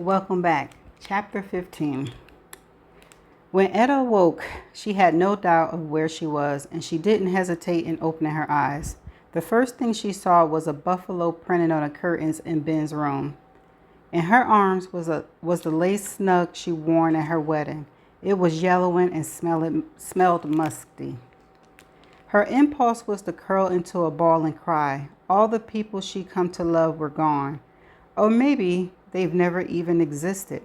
Welcome back. Chapter 15. When Etta awoke, she had no doubt of where she was, and she didn't hesitate in opening her eyes. The first thing she saw was a buffalo printed on the curtains in Ben's room. In her arms was the lace snug she worn at her wedding. It was yellowing and smelled musty. Her impulse was to curl into a ball and cry. All the people she'd come to love were gone. Or maybe they've never even existed.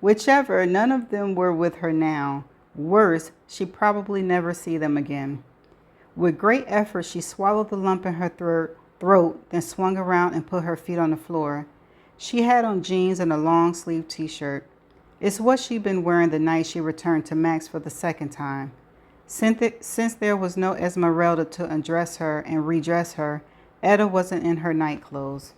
Whichever, none of them were with her now. Worse, she'd probably never see them again. With great effort, she swallowed the lump in her throat, then swung around and put her feet on the floor. She had on jeans and a long-sleeved t-shirt. It's what she'd been wearing the night she returned to Max for the second time. Since there was no Esmeralda to undress her and redress her, Etta wasn't in her night clothes.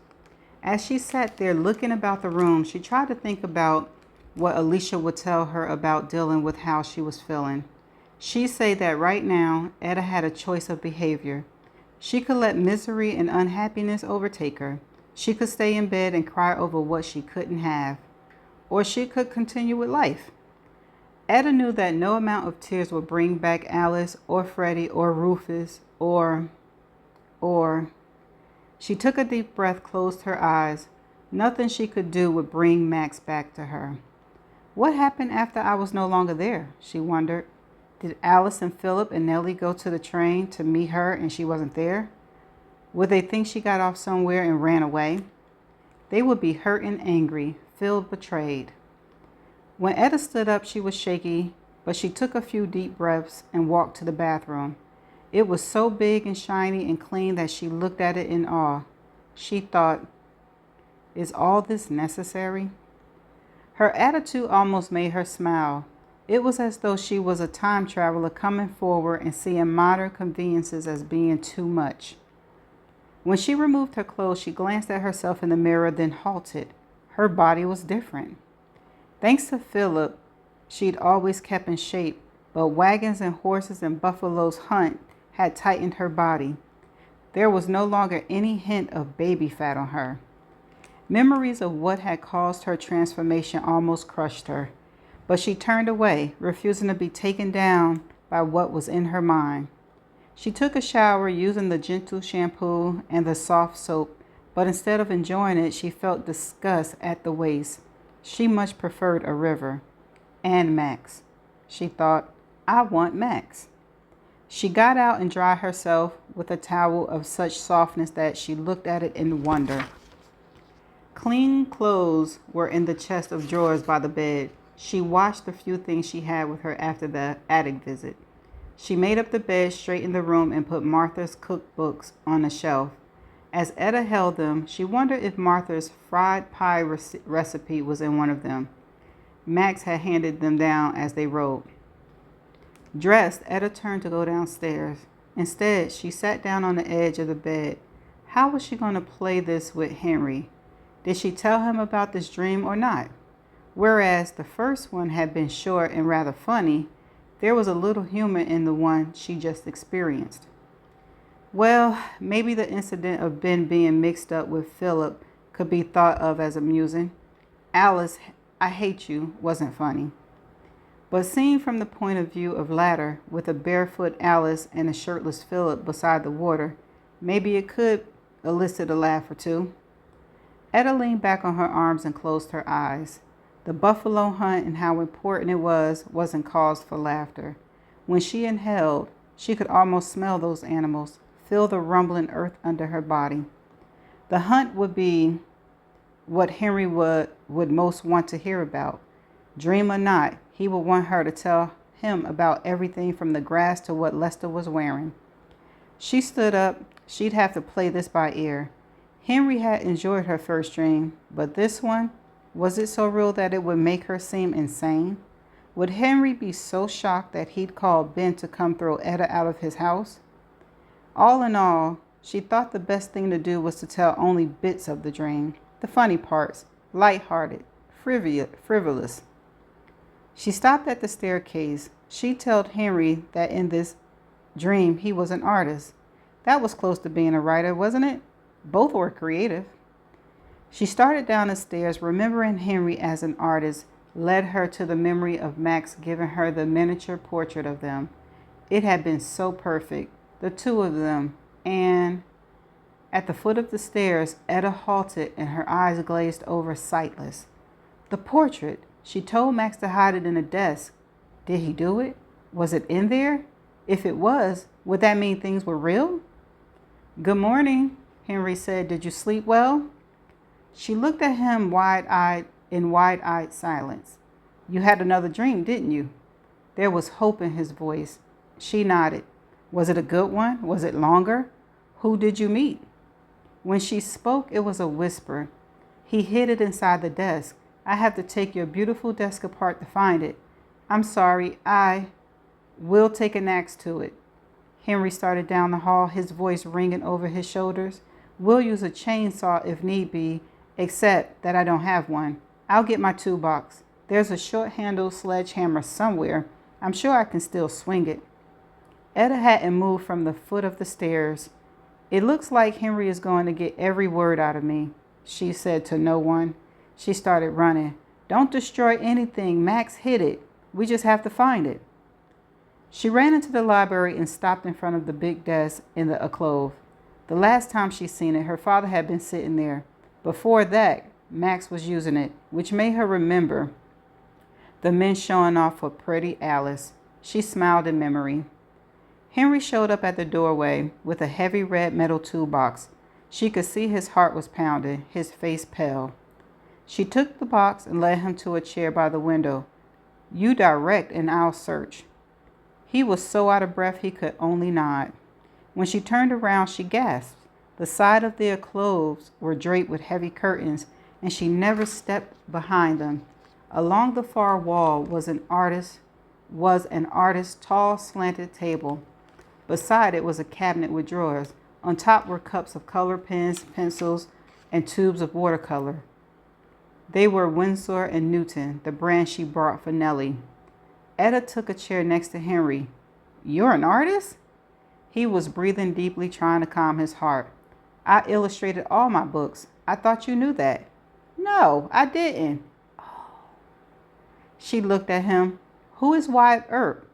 As she sat there looking about the room, she tried to think about what Alicia would tell her about dealing with how she was feeling. She'd say that right now, Etta had a choice of behavior. She could let misery and unhappiness overtake her. She could stay in bed and cry over what she couldn't have. Or she could continue with life. Etta knew that no amount of tears would bring back Alice or Freddie or Rufus or... She took a deep breath, closed her eyes. Nothing she could do would bring Max back to her. What happened after I was no longer there? She wondered. Did Alice and Philip and Nellie go to the train to meet her and she wasn't there? Would they think she got off somewhere and ran away? They would be hurt and angry, feel betrayed. When Etta stood up, she was shaky, but she took a few deep breaths and walked to the bathroom. It was so big and shiny and clean that she looked at it in awe. She thought, is all this necessary? Her attitude almost made her smile. It was as though she was a time traveler coming forward and seeing modern conveniences as being too much. When she removed her clothes, she glanced at herself in the mirror, then halted. Her body was different. Thanks to Philip, she'd always kept in shape, but wagons and horses and buffaloes hunt had tightened her body. There was no longer any hint of baby fat on her. Memories of what had caused her transformation almost crushed her, but she turned away, refusing to be taken down by what was in her mind. She took a shower using the gentle shampoo and the soft soap, but instead of enjoying it, she felt disgust at the waste. She much preferred a river. And Max. She thought, I want Max. She got out and dried herself with a towel of such softness that she looked at it in wonder. Clean clothes were in the chest of drawers by the bed. She washed the few things she had with her after the attic visit. She made up the bed, straightened the room, and put Martha's cookbooks on a shelf. As Etta held them, she wondered if Martha's fried pie recipe was in one of them. Max had handed them down as they rode. Dressed, Etta turned to go downstairs. Instead, she sat down on the edge of the bed. How was she going to play this with Henry? Did she tell him about this dream or not? Whereas the first one had been short and rather funny, there was a little humor in the one she just experienced. Well, maybe the incident of Ben being mixed up with Philip could be thought of as amusing. Alice, I hate you, wasn't funny. But seen from the point of view of latter, with a barefoot Alice and a shirtless Philip beside the water, maybe it could elicit a laugh or two. Etta leaned back on her arms and closed her eyes. The buffalo hunt and how important it wasn't cause for laughter. When she inhaled, she could almost smell those animals, feel the rumbling earth under her body. The hunt would be what Henry would most want to hear about. Dream or not, he would want her to tell him about everything from the grass to what Lester was wearing. She stood up. She'd have to play this by ear. Henry had enjoyed her first dream, but this one, was it so real that it would make her seem insane? Would Henry be so shocked that he'd call Ben to come throw Etta out of his house? All in all, she thought the best thing to do was to tell only bits of the dream, the funny parts, light-hearted, frivolous. She stopped at the staircase. She told Henry that in this dream he was an artist. That was close to being a writer, wasn't it? Both were creative. She started down the stairs, remembering Henry as an artist led her to the memory of Max giving her the miniature portrait of them. It had been so perfect, the two of them, and at the foot of the stairs, Etta halted and her eyes glazed over, sightless. The portrait! She told Max to hide it in a desk. Did he do it? Was it in there? If it was, would that mean things were real? Good morning, Henry said. Did you sleep well? She looked at him wide-eyed silence. You had another dream, didn't you? There was hope in his voice. She nodded. Was it a good one? Was it longer? Who did you meet? When she spoke, it was a whisper. He hid it inside the desk. I have to take your beautiful desk apart to find it. I'm sorry, will take an axe to it. Henry started down the hall, his voice ringing over his shoulders. We'll use a chainsaw if need be, except that I don't have one. I'll get my toolbox. There's a short-handled sledgehammer somewhere. I'm sure I can still swing it. Etta hadn't moved from the foot of the stairs. It looks like Henry is going to get every word out of me, she said to no one. She started running. Don't destroy anything. Max hid it. We just have to find it. She ran into the library and stopped in front of the big desk in the alcove. The last time she'd seen it, her father had been sitting there. Before that, Max was using it, which made her remember the men showing off for pretty Alice. She smiled in memory. Henry showed up at the doorway with a heavy red metal toolbox. She could see his heart was pounding, his face pale. She took the box and led him to a chair by the window. You direct and I'll search. He was so out of breath he could only nod. When she turned around, she gasped. The side of the alcoves were draped with heavy curtains, and she never stepped behind them. Along the far wall was an artist's tall, slanted table. Beside it was a cabinet with drawers. On top were cups of colored pens, pencils, and tubes of watercolor. They were Winsor and Newton, the brand she brought for Nellie. Etta took a chair next to Henry. You're an artist? He was breathing deeply, trying to calm his heart. I illustrated all my books. I thought you knew that. No, I didn't. She looked at him. Who is Wyatt Earp?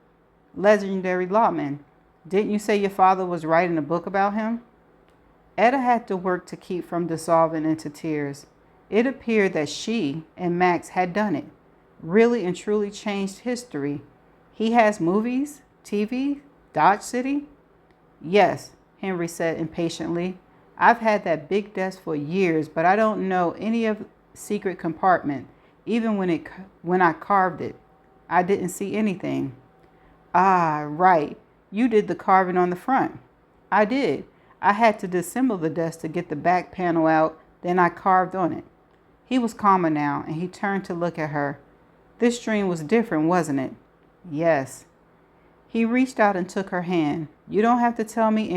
Legendary lawman. Didn't you say your father was writing a book about him? Etta had to work to keep from dissolving into tears. It appeared that she and Max had done it. Really and truly changed history. He has movies, TV, Dodge City? Yes, Henry said impatiently. I've had that big desk for years, but I don't know any of the secret compartment. Even when I carved it, I didn't see anything. Ah, right. You did the carving on the front. I did. I had to disassemble the desk to get the back panel out, then I carved on it. He was calmer now, and he turned to look at her. This dream was different, wasn't it? Yes. He reached out and took her hand. You don't have to tell me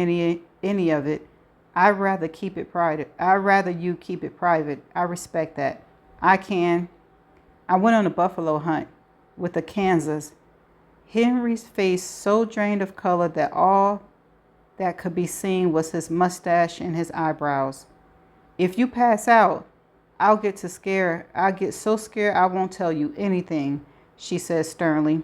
any of it. I'd rather keep it private. I'd rather you keep it private. I respect that. I went on a buffalo hunt with a Kansas. Henry's face so drained of color that all that could be seen was his mustache and his eyebrows. If you pass out, I'll get so scared I won't tell you anything, she said sternly.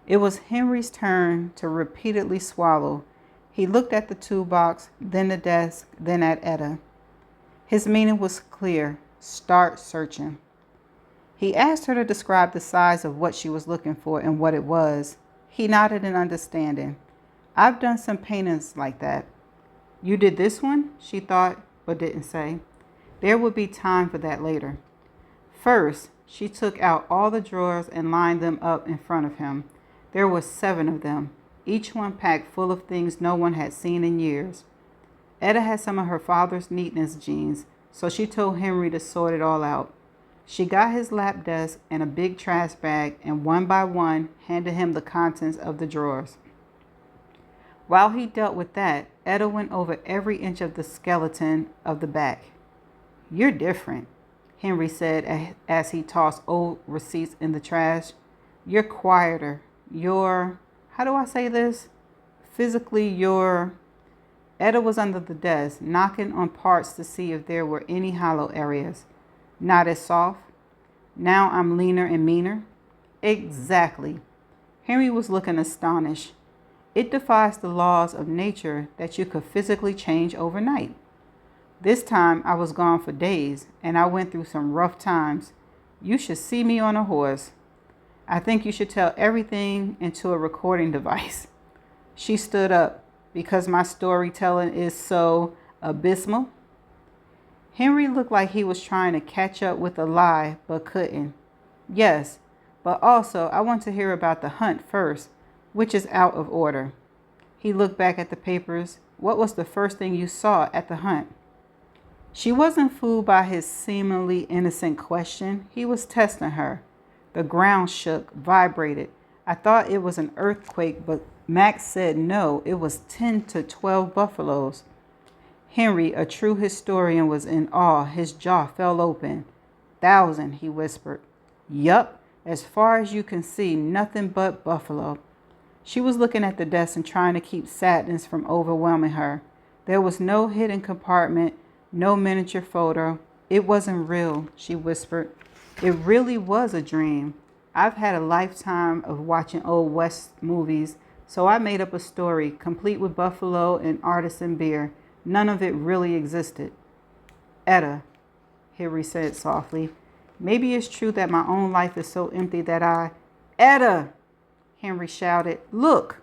It was Henry's turn to repeatedly swallow. He looked at the toolbox, then the desk, then at Etta. His meaning was clear. Start searching. He asked her to describe the size of what she was looking for and what it was. He nodded in understanding. I've done some paintings like that. You did this one? She thought, but didn't say. There would be time for that later. First, she took out all the drawers and lined them up in front of him. There were 7 of them, each one packed full of things no one had seen in years. Etta had some of her father's neatness genes, so she told Henry to sort it all out. She got his lap desk and a big trash bag and one by one handed him the contents of the drawers. While he dealt with that, Etta went over every inch of the skeleton of the back. You're different, Henry said as he tossed old receipts in the trash. You're quieter. How do I say this? Physically, you're Etta was under the desk, knocking on parts to see if there were any hollow areas. Not as soft. Now I'm leaner and meaner. Exactly. Henry was looking astonished. It defies the laws of nature that you could physically change overnight. This time I was gone for days, and I went through some rough times. You should see me on a horse. I think you should tell everything into a recording device. She stood up. Because my storytelling is so abysmal? Henry looked like he was trying to catch up with a lie, but couldn't. Yes, but also I want to hear about the hunt first, which is out of order. He looked back at the papers. What was the first thing you saw at the hunt? She wasn't fooled by his seemingly innocent question. He was testing her. The ground shook, vibrated. I thought it was an earthquake, but Max said no, it was 10 to 12 buffaloes. Henry, a true historian, was in awe. His jaw fell open. 1,000, he whispered. Yup, as far as you can see, nothing but buffalo. She was looking at the desk and trying to keep sadness from overwhelming her. There was no hidden compartment, no miniature photo. It wasn't real, she whispered. It really was a dream. I've had a lifetime of watching old West movies, so I made up a story, complete with buffalo and artisan beer. None of it really existed. Etta, Henry said softly, maybe it's true that my own life is so empty that Etta, Henry shouted, look.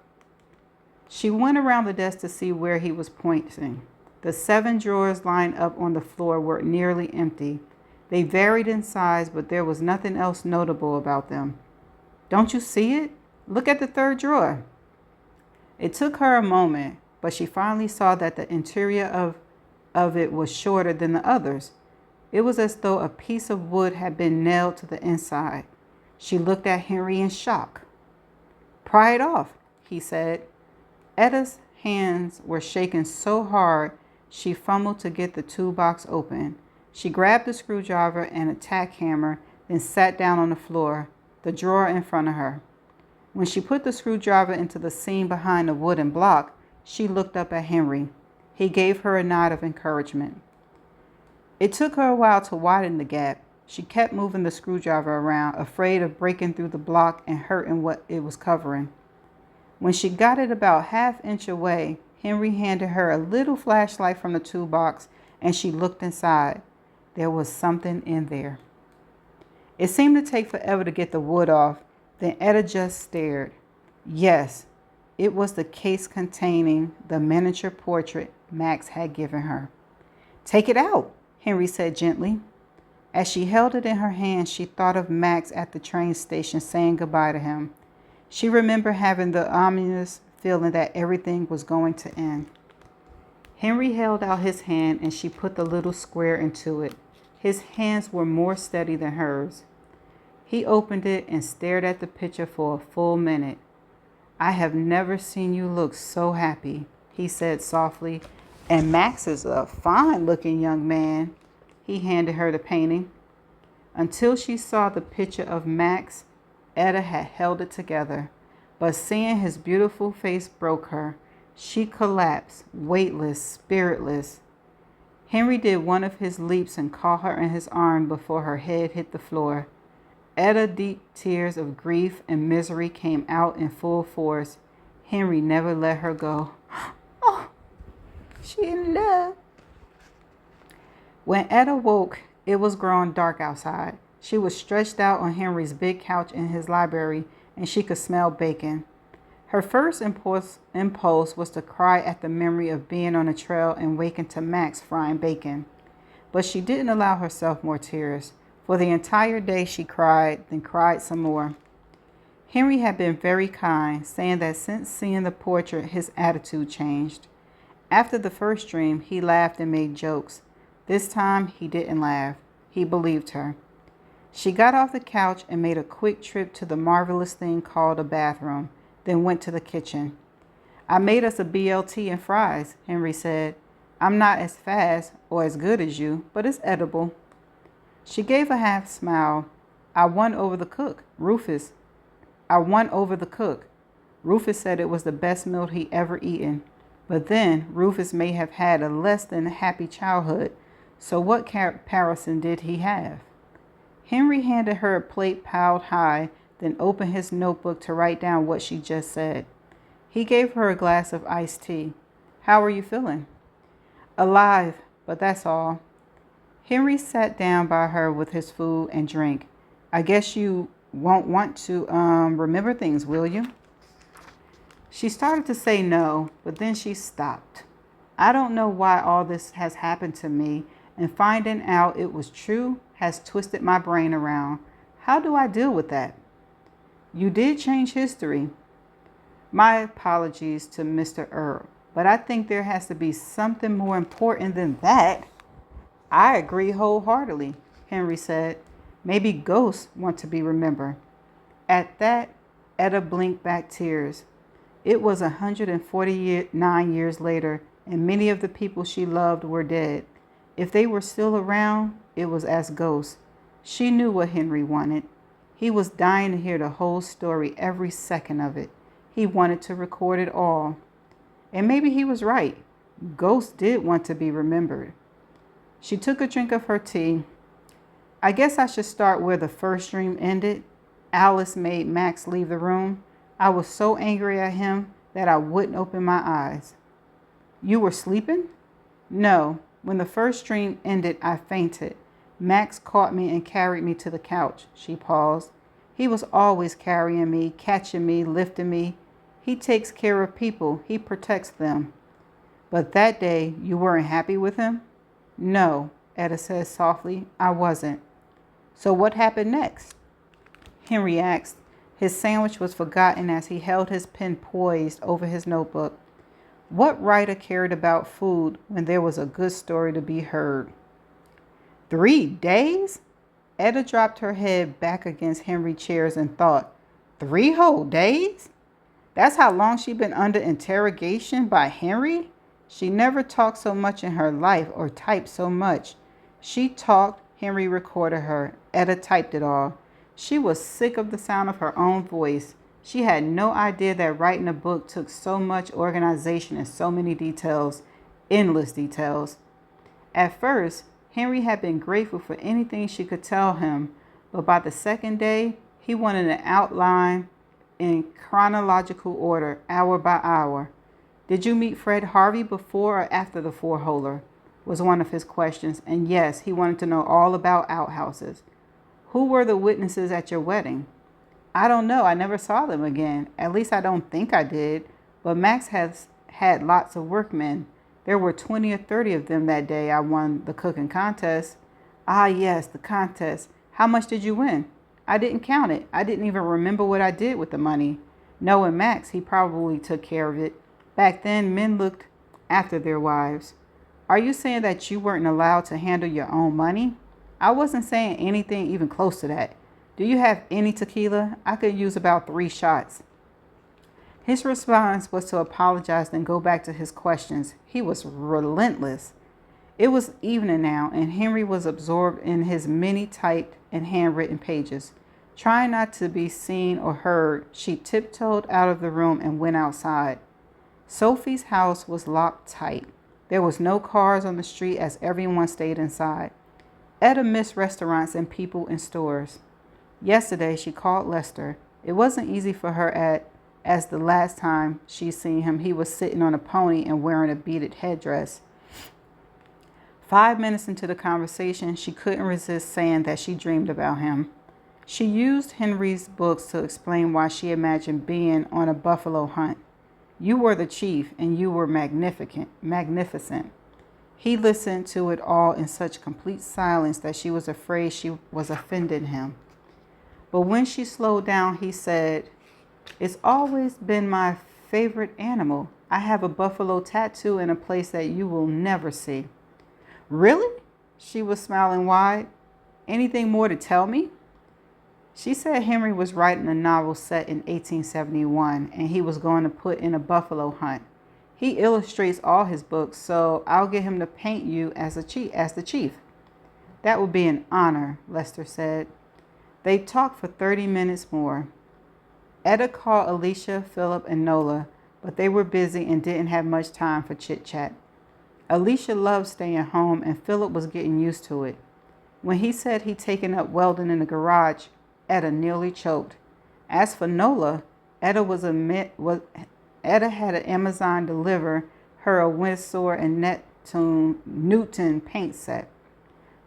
She went around the desk to see where he was pointing. The 7 drawers lined up on the floor were nearly empty. They varied in size, but there was nothing else notable about them. Don't you see it? Look at the 3rd drawer. It took her a moment, but she finally saw that the interior of it was shorter than the others. It was as though a piece of wood had been nailed to the inside. She looked at Henry in shock. Pry it off, he said. Etta's hands were shaking so hard she fumbled to get the toolbox open. She grabbed the screwdriver and a tack hammer, then sat down on the floor, the drawer in front of her. When she put the screwdriver into the seam behind the wooden block, she looked up at Henry. He gave her a nod of encouragement. It took her a while to widen the gap. She kept moving the screwdriver around, afraid of breaking through the block and hurting what it was covering. When she got it about ½ inch away, Henry handed her a little flashlight from the toolbox, and she looked inside. There was something in there. It seemed to take forever to get the wood off. Then Etta just stared. Yes, it was the case containing the miniature portrait Max had given her. Take it out, Henry said gently. As she held it in her hand, she thought of Max at the train station saying goodbye to him. She remembered having the ominous feeling that everything was going to end. Henry held out his hand and she put the little square into it. His hands were more steady than hers. He opened it and stared at the picture for a full minute. I have never seen you look so happy, he said softly. And Max is a fine-looking young man. He handed her the painting. Until she saw the picture of Max, Etta had held it together. But seeing his beautiful face broke her. She collapsed, weightless, spiritless. Henry did one of his leaps and caught her in his arm before her head hit the floor. Etta, deep tears of grief and misery came out in full force. Henry never let her go. Oh, she in love. When Etta woke, it was growing dark outside. She was stretched out on Henry's big couch in his library, and she could smell bacon. Her first impulse was to cry at the memory of being on a trail and waking to Max frying bacon. But she didn't allow herself more tears. For the entire day she cried, then cried some more. Henry had been very kind, saying that since seeing the portrait, his attitude changed. After the first dream, he laughed and made jokes. This time, he didn't laugh. He believed her. She got off the couch and made a quick trip to the marvelous thing called a bathroom, then went to the kitchen. I made us a BLT and fries, Henry said. I'm not as fast or as good as you, but it's edible. She gave a half smile. I won over the cook, Rufus. Rufus said it was the best meal he ever eaten. But then Rufus may have had a less than happy childhood, so what comparison did he have? Henry handed her a plate piled high, then opened his notebook to write down what she just said. He gave her a glass of iced tea. How are you feeling? Alive, but that's all. Henry sat down by her with his food and drink. I guess you won't want to remember things, will you? She started to say no, but then she stopped. I don't know why all this has happened to me, and finding out it was true has twisted my brain around. How do I deal with that? You did change history. My apologies to Mr. Earl, but I think there has to be something more important than that. I agree wholeheartedly, Henry said. Maybe ghosts want to be remembered. At that, Etta blinked back tears. It was 149 years later, and many of the people she loved were dead. If they were still around, it was as ghosts. She knew what Henry wanted. He was dying to hear the whole story, every second of it. He wanted to record it all. And maybe he was right. Ghosts did want to be remembered. She took a drink of her tea. I guess I should start where the first dream ended. Alice made Max leave the room. I was so angry at him that I wouldn't open my eyes. You were sleeping? No. When the first dream ended, I fainted. Max caught me and carried me to the couch. She paused. He was always carrying me, catching me, lifting me. He takes care of people. He protects them. But that day, you weren't happy with him? No, Etta said softly. I wasn't. So what happened next? Henry asked. His sandwich was forgotten as he held his pen poised over his notebook. What writer cared about food when there was a good story to be heard? 3 days? Etta dropped her head back against Henry's chairs and thought, 3 whole days? That's how long she'd been under interrogation by Henry? She never talked so much in her life or typed so much. She talked, Henry recorded her. Etta typed it all. She was sick of the sound of her own voice. She had no idea that writing a book took so much organization and so many details, endless details. At first, Henry had been grateful for anything she could tell him, but by the second day, he wanted an outline in chronological order, hour by hour. Did you meet Fred Harvey before or after the four-holer? Was one of his questions, and yes, he wanted to know all about outhouses. Who were the witnesses at your wedding? I don't know. I never saw them again. At least I don't think I did. But Max has had lots of workmen. There were 20 or 30 of them that day I won the cooking contest. Ah, yes, the contest. How much did you win? I didn't count it. I didn't even remember what I did with the money. Knowing Max, he probably took care of it. Back then, men looked after their wives. Are you saying that you weren't allowed to handle your own money? I wasn't saying anything even close to that. Do you have any tequila? I could use about 3 shots. His response was to apologize and go back to his questions. He was relentless. It was evening now, and Henry was absorbed in his many typed and handwritten pages. Trying not to be seen or heard, she tiptoed out of the room and went outside. Sophie's house was locked tight. There was no cars on the street as everyone stayed inside. Etta missed restaurants and people in stores. Yesterday, she called Lester. It wasn't easy for her as the last time she'd seen him, he was sitting on a pony and wearing a beaded headdress. 5 minutes into the conversation, she couldn't resist saying that she dreamed about him. She used Henry's books to explain why she imagined being on a buffalo hunt. You were the chief, and you were magnificent. He listened to it all in such complete silence that she was afraid she was offending him. But when she slowed down, he said, It's always been my favorite animal. I have a buffalo tattoo in a place that you will never see. Really? She was smiling wide. Anything more to tell me? She said Henry was writing a novel set in 1871 and he was going to put in a buffalo hunt. He illustrates all his books, so I'll get him to paint you as the chief. That would be an honor, Lester said. They talked for 30 minutes more. Etta called Alicia, Philip, and Nola, but they were busy and didn't have much time for chit-chat. Alicia loved staying home, and Philip was getting used to it. When he said he'd taken up welding in the garage, Etta nearly choked. As for Nola, Etta had an Amazon deliver her a Windsor and Newton paint set.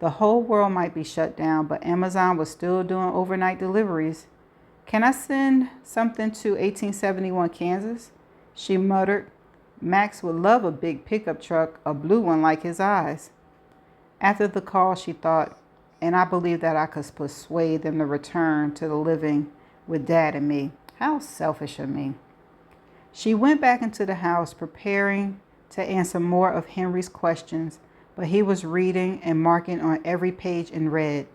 The whole world might be shut down, but Amazon was still doing overnight deliveries. "Can I send something to 1871 Kansas?" she muttered. Max would love a big pickup truck, a blue one like his eyes. After the call, she thought, and I believe that I could persuade them to return to the living with Dad and me. How selfish of me. She went back into the house, preparing to answer more of Henry's questions, but he was reading and marking on every page in red.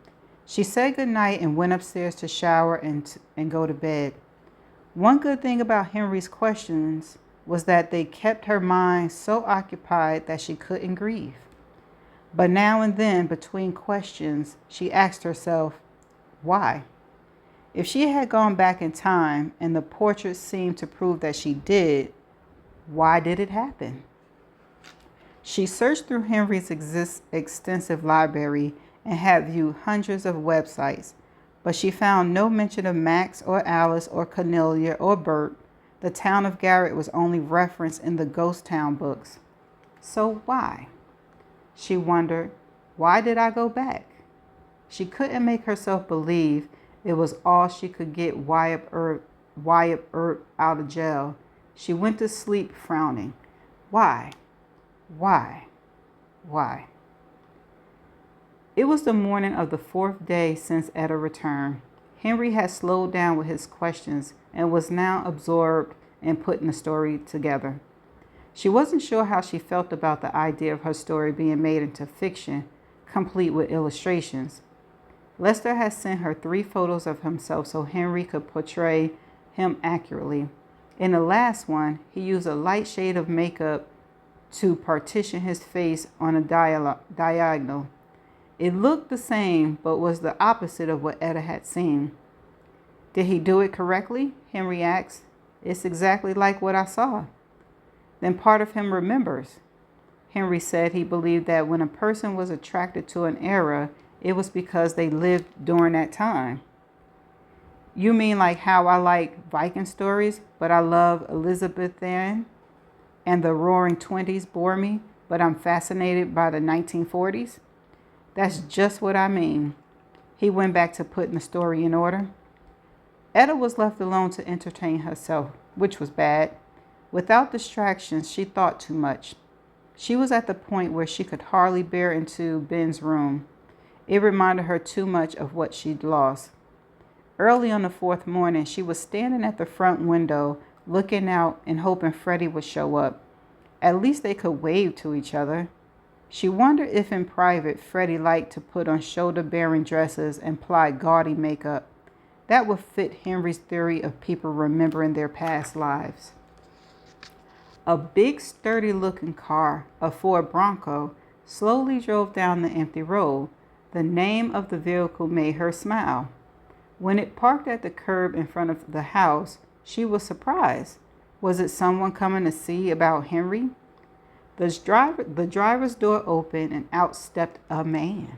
She said goodnight and went upstairs to shower and go to bed. One good thing about Henry's questions was that they kept her mind so occupied that she couldn't grieve. But now and then, between questions, she asked herself, why? If she had gone back in time, and the portrait seemed to prove that she did, why did it happen? She searched through Henry's extensive library and had viewed hundreds of websites, but she found no mention of Max or Alice or Cornelia or Bert. The town of Garrett was only referenced in the ghost town books. So why? She wondered, why did I go back? She couldn't make herself believe it was all she could get Wyatt Earp out of jail. She went to sleep frowning. Why? Why? Why? It was the morning of the 4th day since Etta returned. Henry had slowed down with his questions and was now absorbed in putting the story together. She wasn't sure how she felt about the idea of her story being made into fiction, complete with illustrations. Lester had sent her 3 photos of himself so Henry could portray him accurately. In the last one, he used a light shade of makeup to partition his face on a diagonal. It looked the same, but was the opposite of what Etta had seen. "Did he do it correctly?" Henry asked. "It's exactly like what I saw." "Then part of him remembers." Henry said he believed that when a person was attracted to an era, it was because they lived during that time. "You mean like how I like Viking stories, but I love Elizabethan, and the Roaring Twenties bore me, but I'm fascinated by the 1940s? That's just what I mean." He went back to putting the story in order. Etta was left alone to entertain herself, which was bad. Without distractions, she thought too much. She was at the point where she could hardly bear into Ben's room. It reminded her too much of what she'd lost. Early on the 4th morning, she was standing at the front window, looking out and hoping Freddie would show up. At least they could wave to each other. She wondered if in private Freddie liked to put on shoulder-bearing dresses and apply gaudy makeup. That would fit Henry's theory of people remembering their past lives. A big, sturdy-looking car, a Ford Bronco, slowly drove down the empty road. The name of the vehicle made her smile. When it parked at the curb in front of the house, she was surprised. Was it someone coming to see about Henry? The driver's door opened and out stepped a man.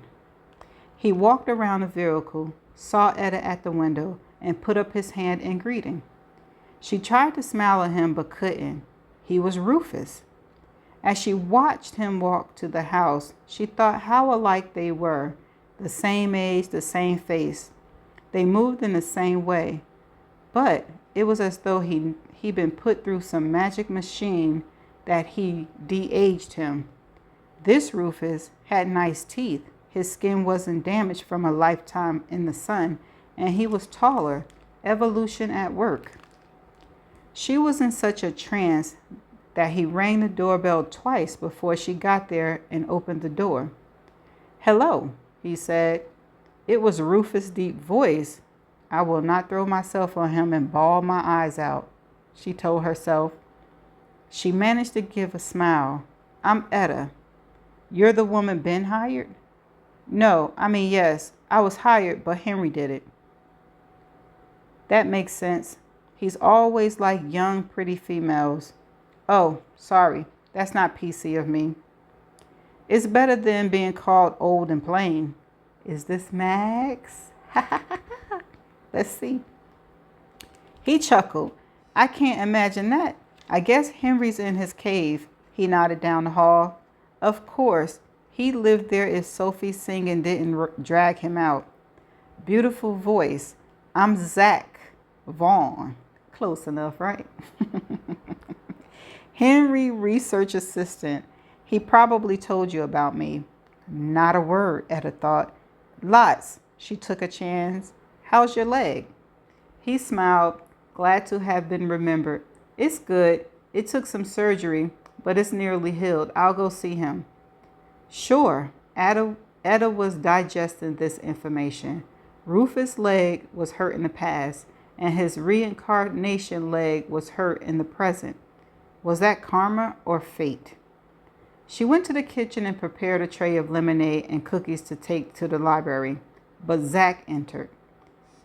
He walked around the vehicle, saw Etta at the window, and put up his hand in greeting. She tried to smile at him but couldn't. He was Rufus. As she watched him walk to the house, she thought how alike they were, the same age, the same face. They moved in the same way, but it was as though he'd been put through some magic machine that he de-aged him. This Rufus had nice teeth. His skin wasn't damaged from a lifetime in the sun, and he was taller. Evolution at work. She was in such a trance that he rang the doorbell twice before she got there and opened the door. "Hello," he said. It was Rufus' deep voice. I will not throw myself on him and bawl my eyes out, she told herself. She managed to give a smile. "I'm Etta. You're the woman Ben hired?" "No, yes, I was hired, but Henry did it." "That makes sense. He's always like young, pretty females. Oh, sorry, that's not PC of me. It's better than being called old and plain. Is this Max? Let's see. He chuckled. I can't imagine that. I guess Henry's in his cave. He nodded down the hall. Of course, he lived there if Sophie singing didn't drag him out. Beautiful voice. I'm Zach Vaughn. Close enough, right? Henry, research assistant. He probably told you about me. Not a word, Etta thought. Lots. She took a chance. How's your leg? He smiled, glad to have been remembered. It's good. It took some surgery, but it's nearly healed. I'll go see him. Sure. Etta was digesting this information. Rufus' leg was hurt in the past, and his reincarnation leg was hurt in the present. Was that karma or fate? She went to the kitchen and prepared a tray of lemonade and cookies to take to the library, but Zach entered.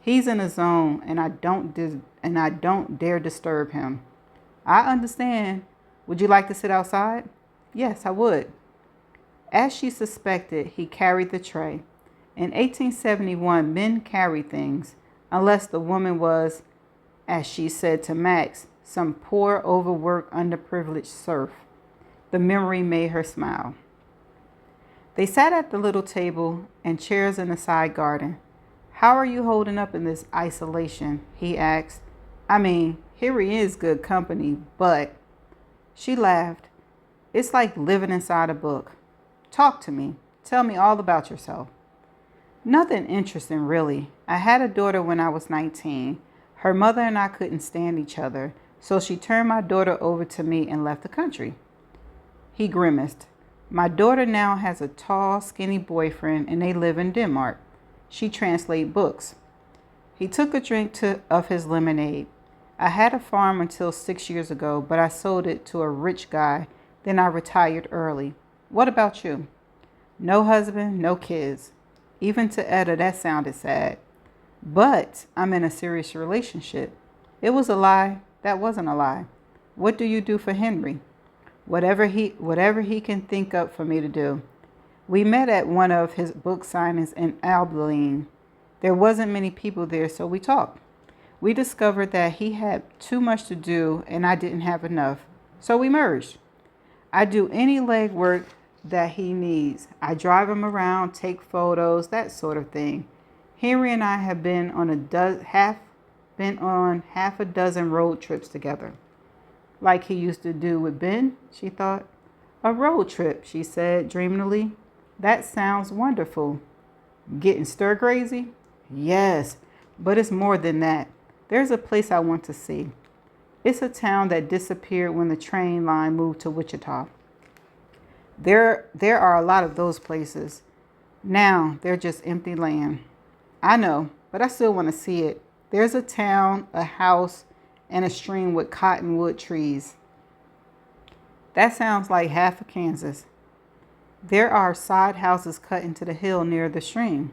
He's in a zone, and I don't dare disturb him. I understand. Would you like to sit outside? Yes, I would. As she suspected, he carried the tray. In 1871, men carried things, unless the woman was, as she said to Max, some poor, overworked, underprivileged serf. The memory made her smile. They sat at the little table and chairs in the side garden. How are you holding up in this isolation? He asked. I mean, here he is good company, but... She laughed. It's like living inside a book. Talk to me. Tell me all about yourself. Nothing interesting, really. I had a daughter when I was 19. Her mother and I couldn't stand each other, so she turned my daughter over to me and left the country. He grimaced. My daughter now has a tall, skinny boyfriend, and they live in Denmark. She translates books. He took a drink of his lemonade. I had a farm until 6 years ago, but I sold it to a rich guy. Then I retired early. What about you? No husband, no kids. Even to Etta, that sounded sad. But I'm in a serious relationship. It was a lie. That wasn't a lie. What do you do for Henry? Whatever he can think up for me to do. We met at one of his book signings in Abilene. There wasn't many people there, so we talked. We discovered that he had too much to do and I didn't have enough, so we merged. I do any legwork that he needs. I drive him around, take photos, that sort of thing. Henry and I have been on half a dozen road trips together. Like he used to do with Ben, she thought. A road trip, she said dreamily. That sounds wonderful. Getting stir crazy? Yes, but it's more than that. There's a place I want to see. It's a town that disappeared when the train line moved to Wichita. There are a lot of those places. Now they're just empty land. I know, but I still want to see it. There's a town, a house, and a stream with cottonwood trees. That sounds like half of Kansas. There are side houses cut into the hill near the stream.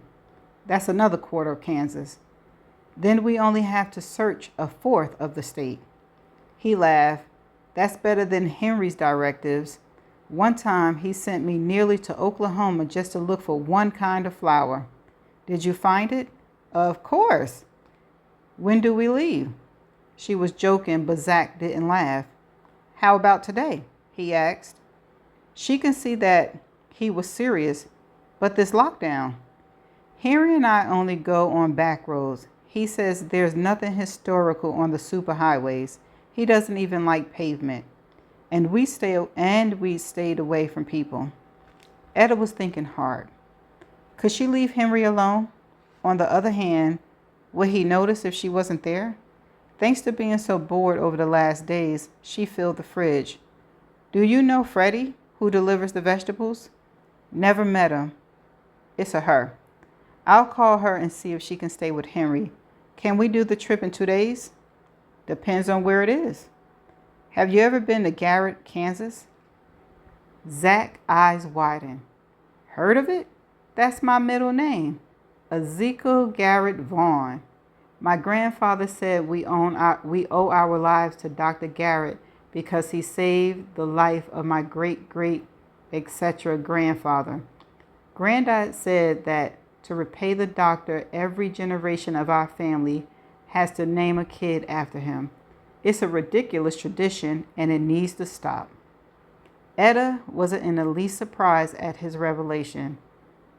That's another quarter of Kansas. Then we only have to search a fourth of the state. He laughed. That's better than Henry's directives. One time he sent me nearly to Oklahoma just to look for one kind of flower. Did you find it? Of course. When do we leave? She was joking, but Zach didn't laugh. How about today? He asked. She can see that he was serious, but this lockdown. Henry and I only go on back roads. He says there's nothing historical on the superhighways. He doesn't even like pavement. And we stayed away from people. Etta was thinking hard. Could she leave Henry alone? On the other hand, would he notice if she wasn't there? Thanks to being so bored over the last days, she filled the fridge. Do you know Freddie, who delivers the vegetables? Never met him. It's a her. I'll call her and see if she can stay with Henry. Can we do the trip in 2 days? Depends on where it is. Have you ever been to Garrett, Kansas? Zach's eyes widened. Heard of it? That's my middle name. Ezekiel Garrett Vaughn. My grandfather said we owe our lives to Dr. Garrett because he saved the life of my great great etc. grandfather. Granddad said that to repay the doctor, every generation of our family has to name a kid after him. It's a ridiculous tradition and it needs to stop. Etta wasn't in the least surprised at his revelation.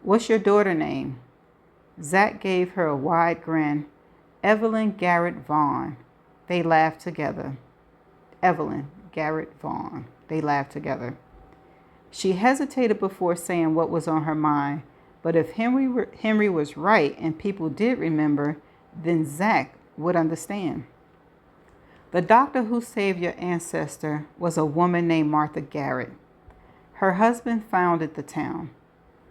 What's your daughter name? Zach gave her a wide grin. Evelyn Garrett Vaughn. They laughed together. Evelyn Garrett Vaughn. They laughed together. She hesitated before saying what was on her mind, but if Henry was right and people did remember, then Zach would understand. The doctor who saved your ancestor was a woman named Martha Garrett. Her husband founded the town.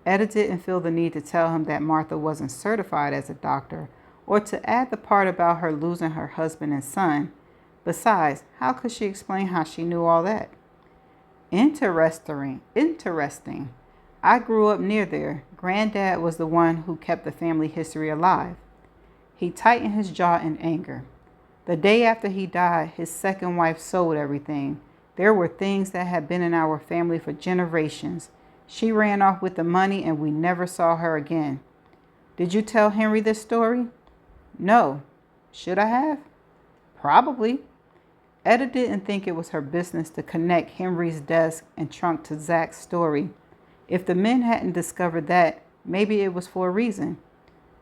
Etta didn't feel the need to tell him that Martha wasn't certified as a doctor or to add the part about her losing her husband and son. Besides, how could she explain how she knew all that? Interesting. I grew up near there. Granddad was the one who kept the family history alive. He tightened his jaw in anger. The day after he died, his second wife sold everything. There were things that had been in our family for generations. She ran off with the money and we never saw her again. Did you tell Henry this story? No. Should I have? Probably. Etta didn't think it was her business to connect Henry's desk and trunk to Zach's story. If the men hadn't discovered that, maybe it was for a reason.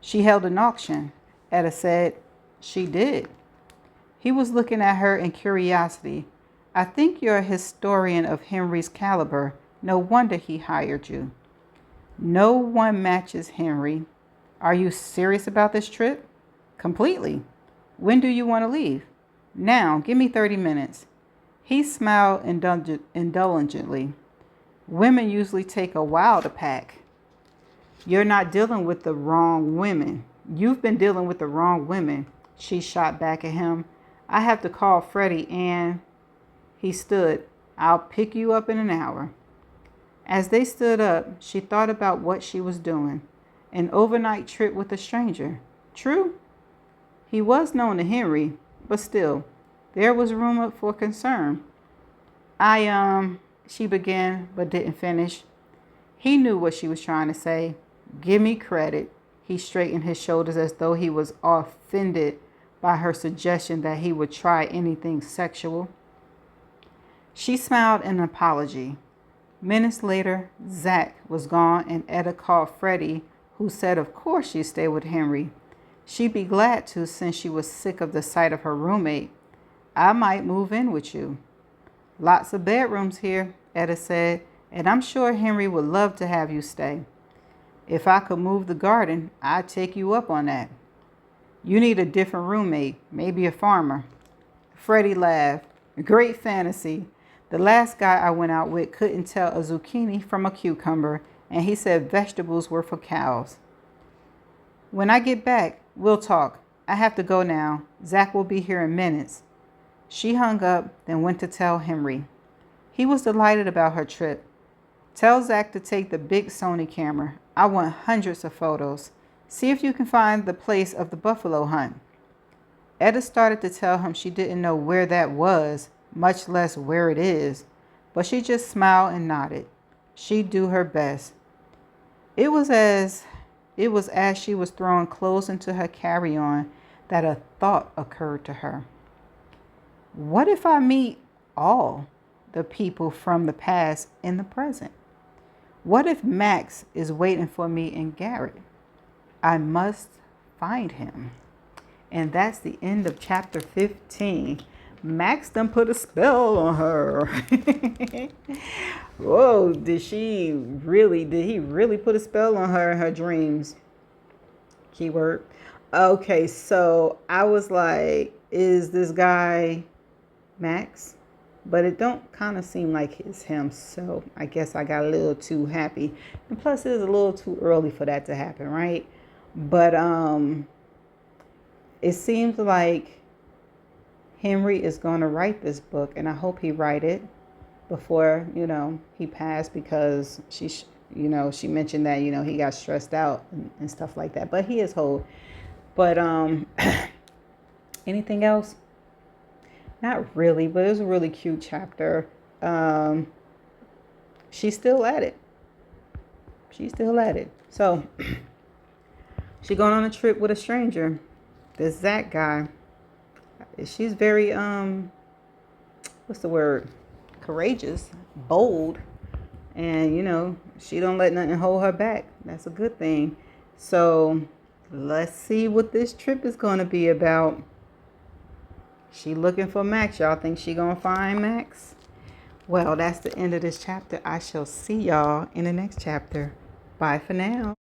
She held an auction, Etta said. She did. He was looking at her in curiosity. I think you're a historian of Henry's caliber. No wonder he hired you. No one matches Henry. Are you serious about this trip? Completely. When do you want to leave? Now, give me 30 minutes. He smiled indulgently. Women usually take a while to pack. You're not dealing with the wrong women. You've been dealing with the wrong women. She shot back at him. I have to call Freddie and... He stood. I'll pick you up in an hour. As they stood up, she thought about what she was doing. An overnight trip with a stranger. True? He was known to Henry, but still, there was room for concern. She began, but didn't finish. He knew what she was trying to say. Give me credit. He straightened his shoulders as though he was offended by her suggestion that he would try anything sexual. She smiled in apology. Minutes later, Zach was gone and Etta called Freddie, who said of course she'd stay with Henry. She'd be glad to since she was sick of the sight of her roommate. I might move in with you. Lots of bedrooms here, Etta said, and I'm sure Henry would love to have you stay. If I could move the garden, I'd take you up on that. You need a different roommate, maybe a farmer. Freddie laughed. Great fantasy. The last guy I went out with couldn't tell a zucchini from a cucumber, and he said vegetables were for cows. When I get back, we'll talk. I have to go now. Zach will be here in minutes. She hung up, then went to tell Henry. He was delighted about her trip. Tell Zach to take the big Sony camera. I want hundreds of photos. See if you can find the place of the buffalo hunt. Etta started to tell him she didn't know where that was, much less where it is, but she just smiled and nodded. She'd do her best. It was as she was throwing clothes into her carry-on that a thought occurred to her. What if I meet all the people from the past in the present? What if Max is waiting for me in Garrett? I must find him. And that's the end of chapter 15. Max done put a spell on her. Whoa, did he really put a spell on her in her dreams? Keyword. Okay, so I was like, is this guy Max? But it don't kind of seem like it's him, so I guess I got a little too happy. And plus, it was a little too early for that to happen, right? But it seems like Henry is going to write this book, and I hope he write it before, he passed, because she mentioned that, he got stressed out and stuff like that. But he is whole. But Anything else? Not really, but it was a really cute chapter. Um, she's still at it. She's still at it. So she going on a trip with a stranger. This Zach guy. She's very what's the word? Courageous, bold, and she don't let nothing hold her back. That's a good thing. So let's see what this trip is going to be about. She looking for Max. Y'all think she gonna find Max? Well, that's the end of this chapter. I shall see y'all in the next chapter. Bye for now.